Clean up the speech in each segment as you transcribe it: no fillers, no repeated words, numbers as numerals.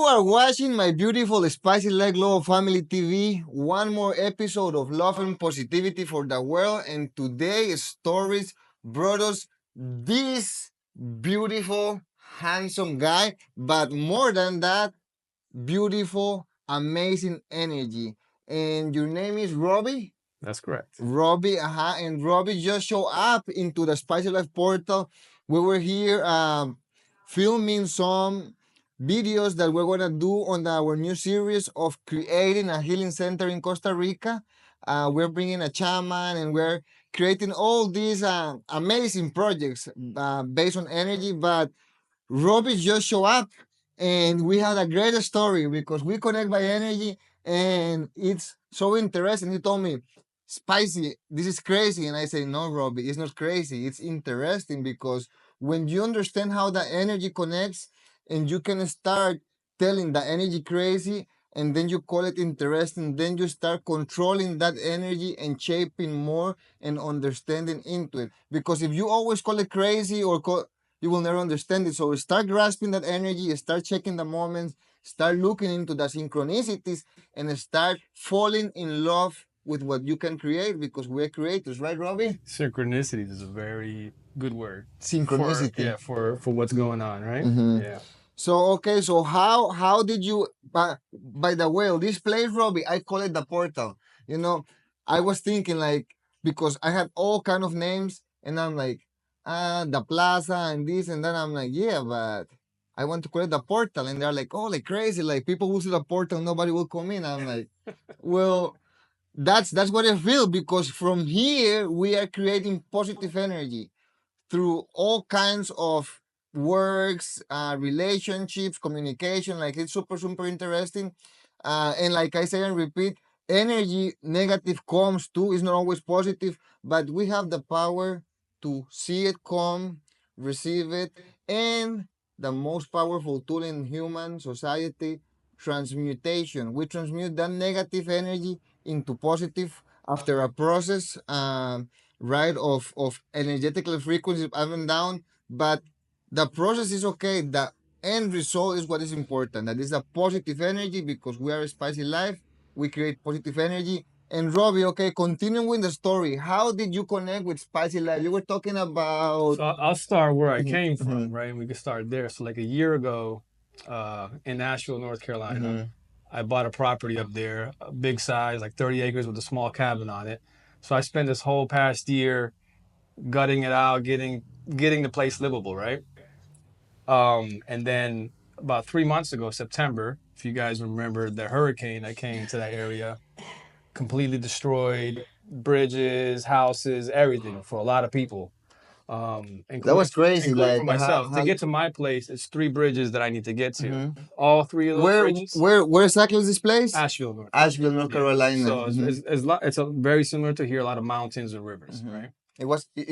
are watching my beautiful Spicy Leg Global Family TV. One more episode of love and positivity for the world. And today, stories brought us this beautiful, handsome guy. But more than that, beautiful, amazing energy. And your name is Robbie? That's correct. Robbie, and Robbie just showed up into the Spicy Life portal. We were here filming some videos that we're gonna do on our new series of creating a healing center in Costa Rica. We're bringing a shaman and we're creating all these amazing projects based on energy. But Robbie just showed up and we had a great story because we connect by energy and it's so interesting. He told me, Spicy, this is crazy. And I say, no, Robbie, it's not crazy. It's interesting because when you understand how the energy connects and you can start telling the energy crazy and then you call it interesting, then you start controlling that energy and shaping more and understanding into it. Because if you always call it crazy or you will never understand it. So start grasping that energy, start checking the moments, start looking into the synchronicities, and start falling in love with what you can create because we're creators, right, Robbie? Synchronicity is a very good word. Synchronicity. For what's going on, right? Mhm. Yeah. So okay, so how did you? By the way, this place, Robbie, I call it the portal. You know, I was thinking like because I had all kind of names, and I'm like, the plaza and this and then I'm like, yeah, but I want to call it the portal, and they're like, oh, like crazy, like people will see the portal, nobody will come in. I'm like, well, that's what I feel because from here we are creating positive energy through all kinds of works, relationships, communication. Like it's super interesting. And like I say and repeat, energy negative comes too. It's not always positive, but we have the power to see it come, receive it, and the most powerful tool in human society, transmutation. We transmute that negative energy into positive after a process. Right of energetical frequencies up and down, but the process is okay. The end result is what is important. That is a positive energy because we are a spicy life. We create positive energy. And Robbie, okay, continuing with the story, how did you connect with Spicy Life? You were talking about. So I'll start where I came from, Mhm, right? And we can start there. So like a year ago, in Nashville, North Carolina, mhm. I bought a property up there, a big size, like 30 acres with a small cabin on it. So I spent this whole past year gutting it out, getting the place livable, right? And then about 3 months ago, September, if you guys remember the hurricane that came to that area, completely destroyed bridges, houses, everything for a lot of people, That was crazy. including for Like, myself. To get to my place, it's 3 bridges that I need to get to. mhm. All three of those bridges, Where exactly is this place? Asheville, North Asheville, North Carolina. Yeah. Carolina. So it's a very similar to here, a lot of mountains and rivers, Mhm. right? It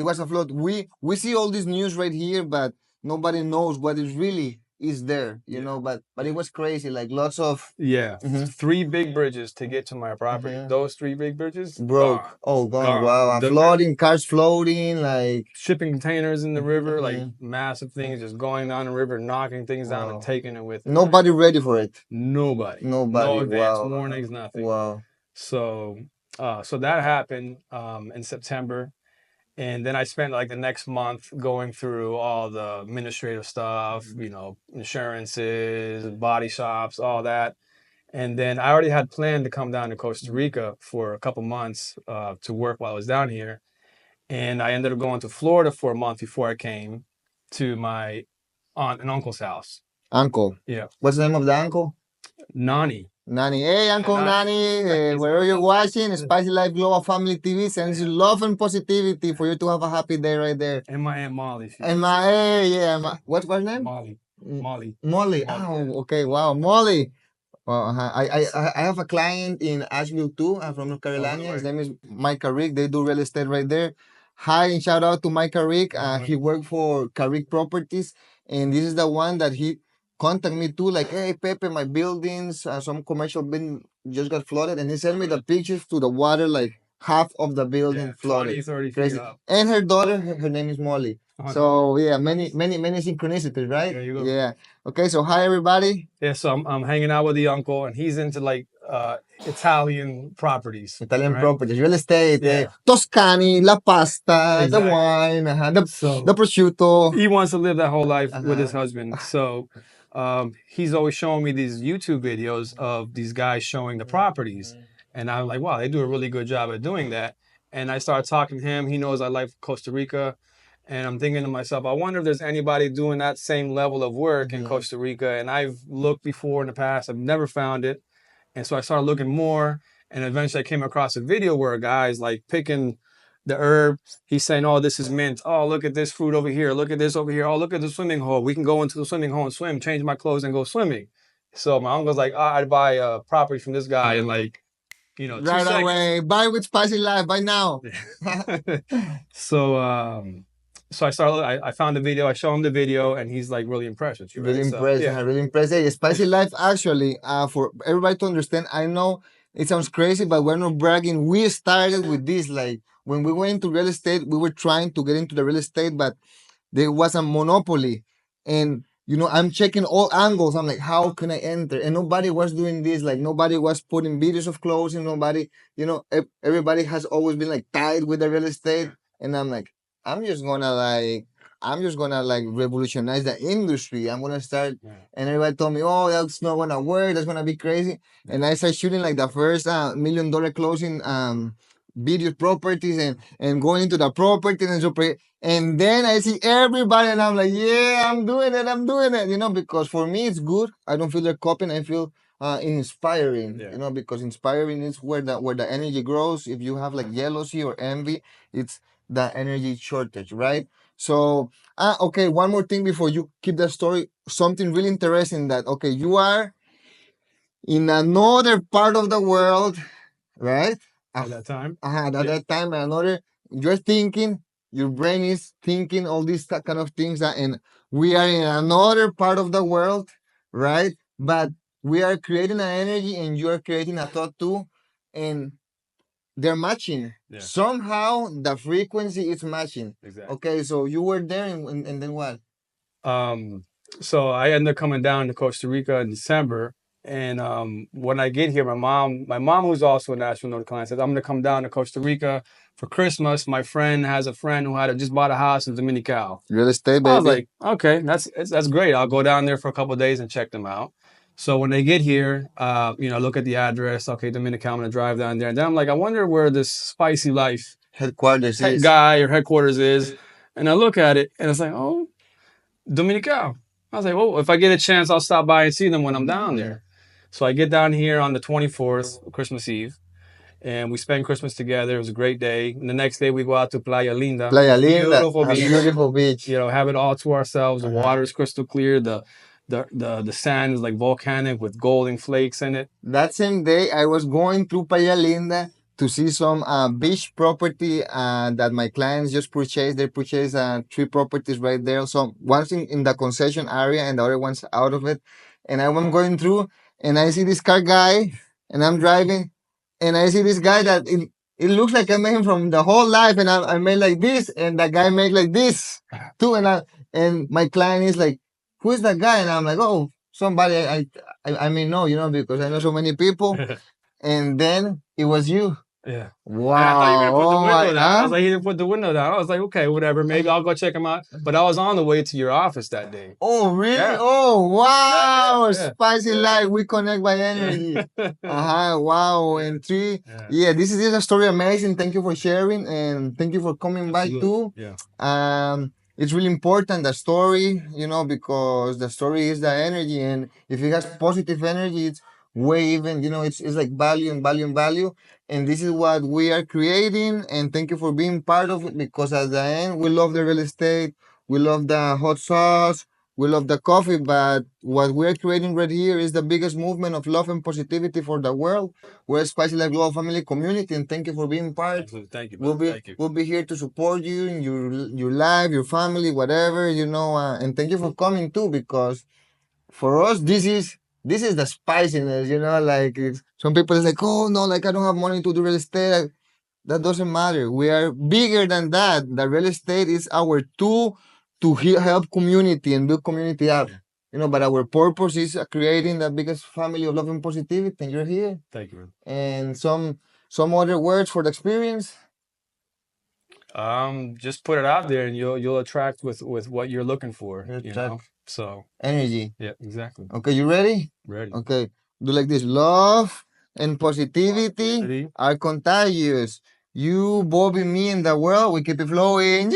was a flood. We see all this news right here, but nobody knows what is really is there, you Yeah. know. But it was crazy. Like lots of Yeah, Mhm. 3 big bridges to get to my property. Mhm. Those 3 big bridges broke. gone, Oh, gone. gone. Wow. And flooding, cars floating, like. Shipping containers in the river, like Mhm. massive things, just going down the river, knocking things down and Wow. taking it with it. Nobody ready for it. Nobody, no Nobody. advance Wow. warnings, nothing. Wow. So, so that happened in September, and then I spent like the next month going through all the administrative stuff, insurances, body shops, all that. And then I already had planned to come down to Costa Rica for a couple months to work while I was down here. And I ended up going to Florida for a month before I came to my aunt and uncle's house. Uncle. Yeah. What's the name of the uncle? Nani. Nani. Hey, Uncle Nani. He's Wherever you're watching. watching, Spicy Life Global Family TV sends you love and positivity for you to have a happy day right there. And my Aunt Molly. And my, hey, yeah, what's her name? Molly. Molly. Molly. Oh, okay. Wow, Molly. Well, I have a client in Asheville too. I'm from North Carolina. His name is Mike Carrick. They do real estate right there. Hi and shout out to Mike Carrick. He worked for Carrick Properties, and this is the one that he contacted me too. Like, hey Pepe, my buildings, some commercial building just got flooded, and he sent me the pictures to the water, like half of the building flooded. 20, 30 feet Crazy. up. And her daughter, her name is Molly. So yeah, many synchronicities, right? There you go. Yeah. Okay, so hi everybody. Yeah, so I'm hanging out with the uncle, and he's into like Italian properties, Italian right? properties, real estate, Yeah, Toscani, la pasta, the exactly. wine, So the prosciutto. he wants to live that whole life with his Uh-huh. husband. So he's always showing me these YouTube videos of these guys showing the properties. And I'm like, wow, they do a really good job at doing that. And I started talking to him. He knows I like Costa Rica. And I'm thinking to myself, I wonder if there's anybody doing that same level of work in Costa Rica. And I've looked before in the past, I've never found it. And so I started looking more. And eventually I came across a video where a guy's like picking the herb. He's saying, oh, this is mint. Oh, look at this fruit over here. Look at this over here. Oh, look at the swimming hole. We can go into the swimming hole and swim, change my clothes and go swimming. So my uncle's like, I'd buy a property from this guy in like, 2 seconds. Away. Buy with Spicy Life. Buy now. So I found the video, I show him the video, and he's like really impressed with you, Really right? So impressed. yeah. Really impressed. Hey, Spicy Life actually, for everybody to understand, I know it sounds crazy, but we're not bragging. We started with this, like when we went into real estate, we were trying to get into the real estate, but there was a monopoly. And I'm checking all angles. I'm like, how can I enter? And nobody was doing this. Like nobody was putting videos of closing. Nobody, everybody has always been like tied with the real estate. And I'm like, I'm just gonna like I'm just gonna like revolutionize the industry. I'm gonna start. Yeah. And everybody told me, oh, that's not gonna work. That's gonna be crazy. And I started shooting like the first $1 million closing video properties and going into the property and super. And then I see everybody and I'm like, yeah, I'm doing it. I'm doing it. Because for me it's good. I don't feel like copying. I feel inspiring. Yeah. Because inspiring is where the energy grows. If you have like jealousy or envy, it's the energy shortage, right? So okay, one more thing before you keep the story. Something really interesting that okay, you are in another part of the world, right? At that time. At Yeah. that time, another, you're thinking, your brain is thinking all these kind of things, and we are in another part of the world, right? But we are creating an energy, and you are creating a thought too, and they're matching. Yeah. Somehow the frequency is matching. Exactly. Okay, so you were there, and then what? So I ended up coming down to Costa Rica in December. And when I get here, my mom, who's also a national North Carolina, says, I'm going to come down to Costa Rica for Christmas. My friend has a friend who had just bought a house in Dominical. Real estate, baby. I was like, okay, that's great. I'll go down there for a couple of days and check them out. So when they get here, look at the address. Okay, Dominican, I'm gonna drive down there. And then I'm like, I wonder where this Spicy Life headquarters is. guy or headquarters is. And I look at it and it's like, oh, Dominican. I was like, well, if I get a chance, I'll stop by and see them when I'm down there. So I get down here on the 24th, Christmas Eve, and we spend Christmas together. It was a great day. And the next day we go out to Playa Linda. Playa Linda, Beautiful a beach. beautiful beach. Have it all to ourselves. The water is crystal clear. The sand is like volcanic with golden flakes in it. That same day, I was going through Playa Linda to see some beach property that my clients just purchased. They purchased 3 properties right there. So one's in the concession area and the other one's out of it. And I'm going through and I see this car guy and I'm driving and I see this guy that it looks like I made him from the whole life and I made like this and the guy made like this too. And my client is like, who is that guy? And I'm like, oh, somebody I mean, no, because I know so many people. And then it was you. Yeah. Wow. And I thought you were gonna put the window down. I huh? was like, he didn't put the window down. I was like, okay, whatever. Maybe I'll go check him out. But I was on the way to your office that day. Oh, really? Yeah. Oh, wow. Yeah. Spicy life. We connect by energy. Wow. And three. Yeah, this is a story amazing. Thank you for sharing and thank you for coming by too. Yeah. It's really important, the story, because the story is the energy. And if it has positive energy, it's way even, it's like value and value and value. And this is what we are creating. And thank you for being part of it because at the end, we love the real estate. We love the hot sauce. We love the coffee. But what we're creating right here is the biggest movement of love and positivity for the world. We're a Spicy Life Global Family Community. And thank you for being part. Absolutely. Thank you. Thank you. We'll be here to support you in your life, your family, whatever, and thank you for coming too, because for us, this is the spiciness, like some people is like, oh no, like I don't have money to do real estate. That doesn't matter. We are bigger than that. The real estate is our tool to help community and build community up. You know, but our purpose is creating the biggest family of love and positivity. And you're here. Thank you, man. And some other words for the experience. Just put it out there, and you'll attract with what you're looking for. You'll You attract know, so energy. yeah, exactly. Okay, you ready? Ready. Okay, do like this. Love and positivity Positivity. are contagious. You, Bobby, me, and the world, we keep it flowing.